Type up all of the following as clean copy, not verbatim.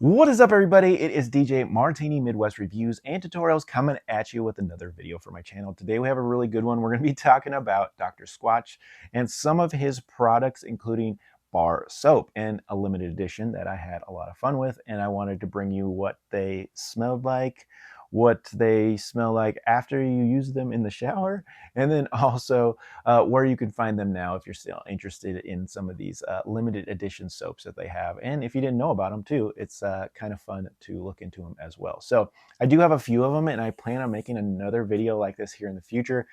What is up, everybody? It is DJ Martini Midwest Reviews and Tutorials coming at you with another video for my channel. Today we have a really good one. We're going to be talking about Dr. Squatch and some of his products, including bar soap and a limited edition that I had a lot of fun with. And I wanted to bring you what they smelled like, what they smell like after you use them in the shower, and then also where you can find them now if you're still interested in some of these limited edition soaps that they have. And if you didn't know about them too, it's kind of fun to look into them as well. So I do have a few of them, and I plan on making another video like this here in the future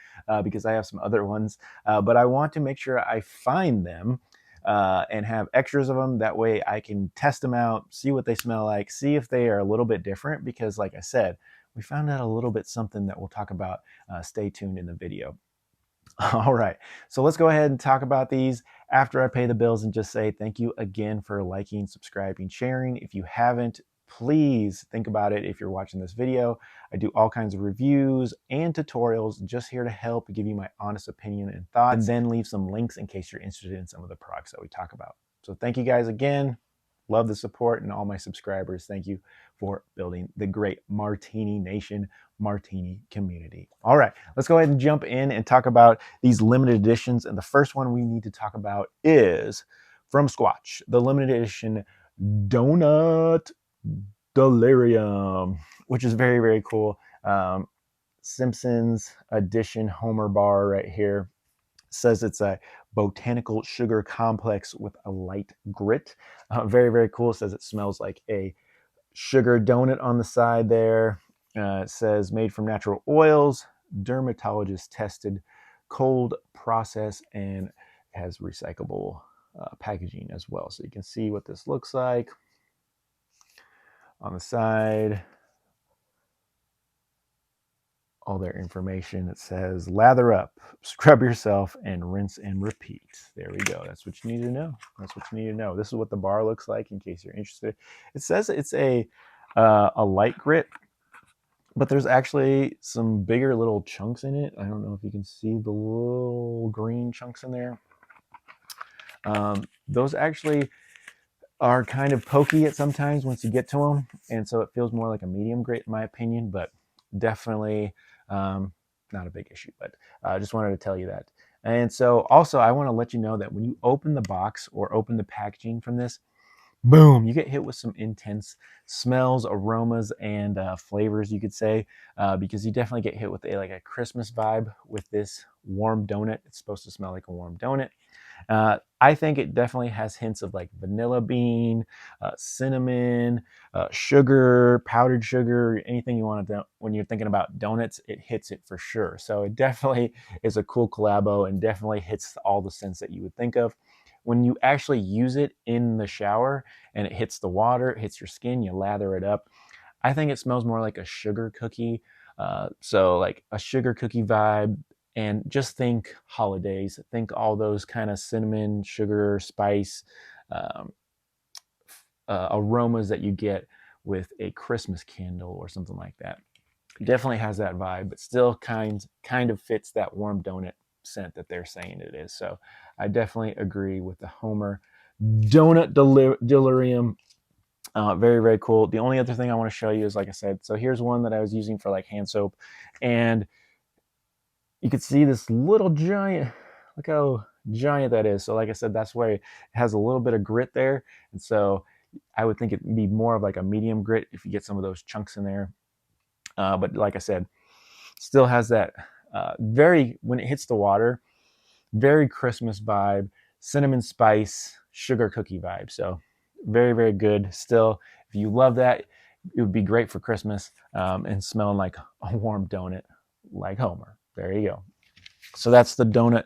because I have some other ones, but I want to make sure I find them and have extras of them. That way I can test them out, see what they smell like, see if they are a little bit different, because like I said, we found out a little bit something that we'll talk about. Stay tuned in the video. All right, so let's go ahead and talk about these after I pay the bills and just say thank you again for liking, subscribing, sharing. If you haven't, please think about it if you're watching this video. I do all kinds of reviews and tutorials just here to help give you my honest opinion and thoughts, and then leave some links in case you're interested in some of the products that we talk about. So thank you guys again. Love the support, and all my subscribers, thank you for building the great Martini Nation, Martini community. All right, let's go ahead and jump in and talk about these limited editions. And the first one we need to talk about is from Squatch, the limited edition Donut Delirium, which is very, very cool. Simpsons edition Homer bar right here. Says it's a botanical sugar complex with a light grit. Very, very cool. Says it smells like a sugar donut on the side there. It says made from natural oils, dermatologist tested, cold process, and has recyclable packaging as well. So you can see what this looks like on the side. All their information. It says lather up, scrub yourself, and rinse and repeat. There we go. That's what you need to know. That's what you need to know. This is what the bar looks like in case you're interested. It says it's a light grit, but there's actually some bigger little chunks in it. I don't know if you can see the little green chunks in there. Those actually are kind of pokey at sometimes once you get to them, and so it feels more like a medium grit in my opinion, but definitely not a big issue. But I just wanted to tell you that. And so also I want to let you know that when you open the box or open the packaging from this, boom, you get hit with some intense smells, aromas, and flavors, you could say, because you definitely get hit with a Christmas vibe with this warm donut. It's supposed to smell like a warm donut. I think it definitely has hints of like vanilla bean, cinnamon, sugar, powdered sugar, anything you want to. When you're thinking about donuts, it hits it for sure. So it definitely is a cool collabo and definitely hits all the scents that you would think of. When you actually use it in the shower and it hits the water, it hits your skin, you lather it up. I think it smells more like a sugar cookie. So like a sugar cookie vibe. And just think holidays, think all those kind of cinnamon, sugar, spice aromas that you get with a Christmas candle or something like that. Definitely has that vibe, but still kind of fits that warm donut scent that they're saying it is. So I definitely agree with the Homer Donut Delirium. Very, very cool. The only other thing I want to show you is, like I said, so here's one that I was using for like hand soap, and you can see this little giant, look how giant that is. So like I said, that's why it has a little bit of grit there. And so I would think it'd be more of like a medium grit if you get some of those chunks in there. But like I said, still has that when it hits the water, very Christmas vibe, cinnamon spice, sugar cookie vibe. So very, very good. Still, if you love that, it would be great for Christmas and smelling like a warm donut like Homer. There you go. So that's the Donut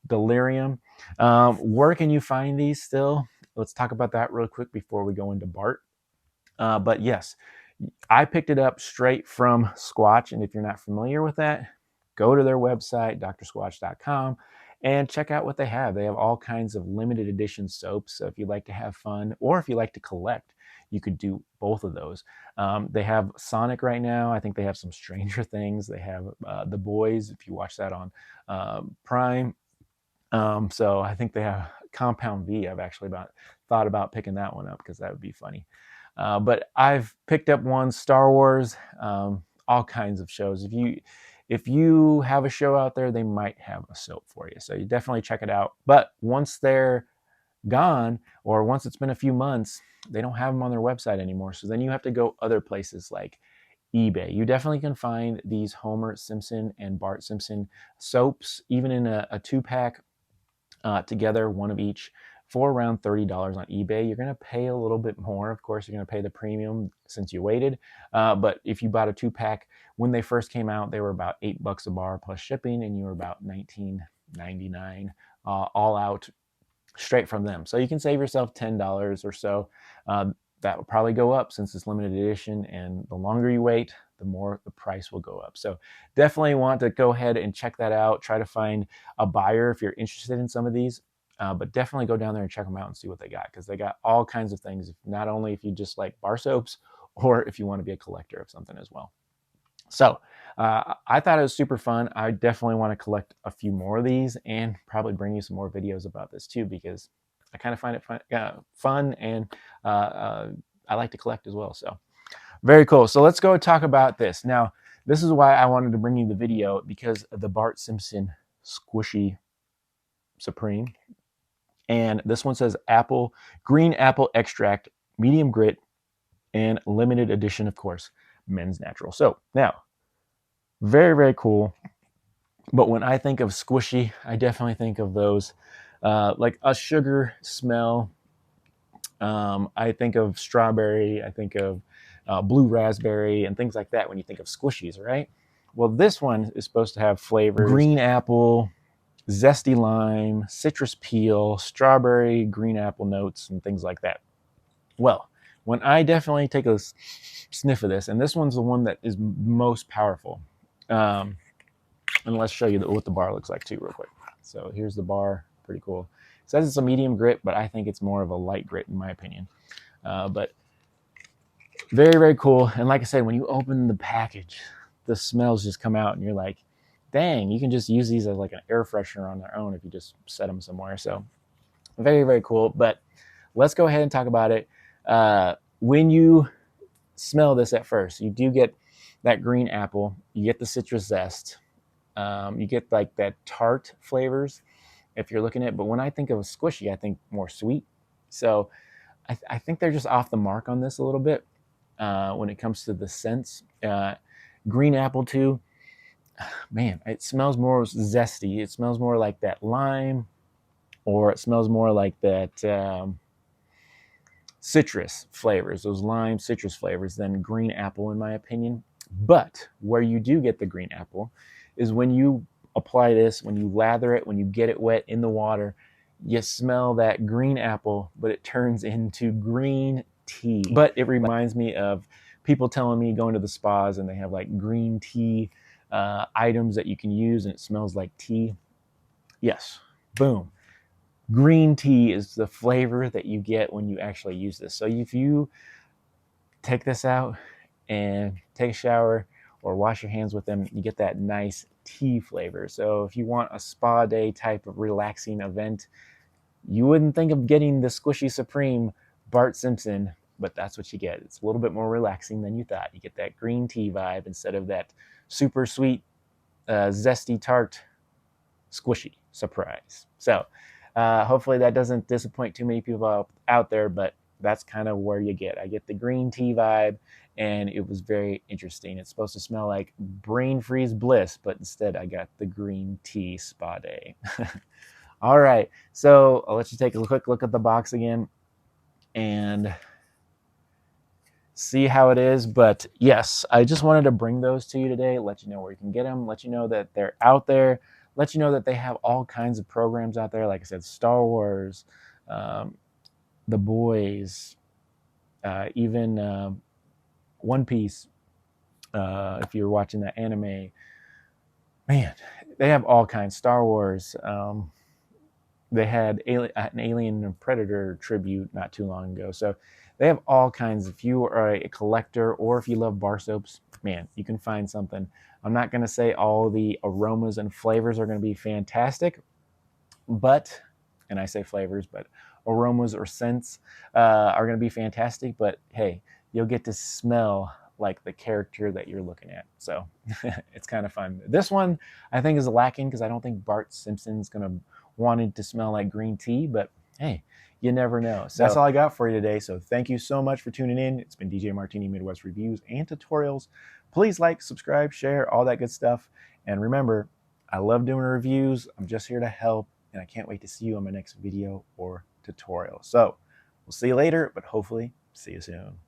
Delirium. Where can you find these still? Let's talk about that real quick before we go into Bart. But yes, I picked it up straight from Squatch. And if you're not familiar with that, go to their website, drsquatch.com, and check out what they have. They have all kinds of limited edition soaps. So if you like to have fun or if you like to collect, you could do both of those. They have Sonic right now. I think they have some Stranger Things. They have The Boys, if you watch that on Prime. So I think they have Compound V. I've actually thought about picking that one up because that would be funny. But I've picked up one, Star Wars, all kinds of shows. If you have a show out there, they might have a soap for you. So you definitely check it out. But once they're gone, or once it's been a few months, they don't have them on their website anymore. So then you have to go other places like eBay. You definitely can find these Homer Simpson and Bart Simpson soaps, even in a 2-pack together, one of each, for around $30 on eBay. You're going to pay a little bit more. Of course, you're going to pay the premium since you waited. But if you bought a 2-pack, when they first came out, they were about $8 a bar plus shipping, and you were about $19.99 all out straight from them. So you can save yourself $10 or so. That will probably go up since it's limited edition, and the longer you wait, the more the price will go up. So definitely want to go ahead and check that out. Try to find a buyer if you're interested in some of these, but definitely go down there and check them out and see what they got, because they got all kinds of things, not only if you just like bar soaps, or if you want to be a collector of something as well. So I thought it was super fun. I definitely want to collect a few more of these and probably bring you some more videos about this too, because I kind of find it fun, and I like to collect as well. So very cool. So let's go talk about this. Now, this is why I wanted to bring you the video, because of the Bart Simpson Squishy Supreme. And this one says green apple extract, medium grit, and limited edition, of course, men's natural. So now, very, very cool. But when I think of squishy, I definitely think of those like a sugar smell. I think of strawberry. I think of blue raspberry and things like that when you think of squishies, right? Well, this one is supposed to have flavors: green apple, zesty lime, citrus peel, strawberry, green apple notes, and things like that. Well, when I definitely take a sniff of this, and this one's the one that is most powerful. And let's show you what the bar looks like too real quick. So here's the bar, pretty cool. It says it's a medium grit, but I think it's more of a light grit in my opinion. But very, very cool. And like I said, when you open the package, the smells just come out and you're like, dang, you can just use these as like an air freshener on their own if you just set them somewhere. So very, very cool. But let's go ahead and talk about it. When you smell this at first, you do get that green apple, you get the citrus zest, you get like that tart flavors if you're looking at it. But when I think of a squishy, I think more sweet. So I think they're just off the mark on this a little bit when it comes to the scents. Green apple too, man, it smells more zesty. It smells more like that lime, or it smells more like that citrus flavors, those lime citrus flavors, than green apple in my opinion. But where you do get the green apple is when you apply this, when you lather it, when you get it wet in the water, you smell that green apple, but it turns into green tea. But it reminds me of people telling me going to the spas and they have like green tea items that you can use and it smells like tea. Yes, boom. Green tea is the flavor that you get when you actually use this. So if you take this out and take a shower or wash your hands with them, you get that nice tea flavor. So if you want a spa day type of relaxing event, you wouldn't think of getting the Squishy Supreme Bart Simpson, but that's what you get. It's a little bit more relaxing than you thought. You get that green tea vibe instead of that super sweet, zesty tart squishy surprise. So hopefully that doesn't disappoint too many people out there, but that's kind of where you get. I get the green tea vibe, and it was very interesting. It's supposed to smell like brain freeze bliss, but instead I got the green tea spa day. All right, so I'll let you take a quick look at the box again and see how it is. But yes, I just wanted to bring those to you today, let you know where you can get them, let you know that they're out there, let you know that they have all kinds of programs out there. Like I said, Star Wars, The Boys, even One Piece, if you're watching that anime. Man, they have all kinds. Star Wars, they had an Alien and Predator tribute not too long ago. So they have all kinds. If you are a collector or if you love bar soaps, man, you can find something. I'm not going to say all the aromas and flavors are going to be fantastic, but, and I say flavors, but aromas or scents are going to be fantastic. But hey, you'll get to smell like the character that you're looking at. So it's kind of fun. This one I think is lacking because I don't think Bart Simpson's going to want it to smell like green tea, but hey, you never know. So that's all I got for you today. So thank you so much for tuning in. It's been DJ Martini Midwest Reviews and Tutorials. Please like, subscribe, share, all that good stuff. And remember, I love doing reviews. I'm just here to help, and I can't wait to see you on my next video or tutorial. So we'll see you later, but hopefully see you soon.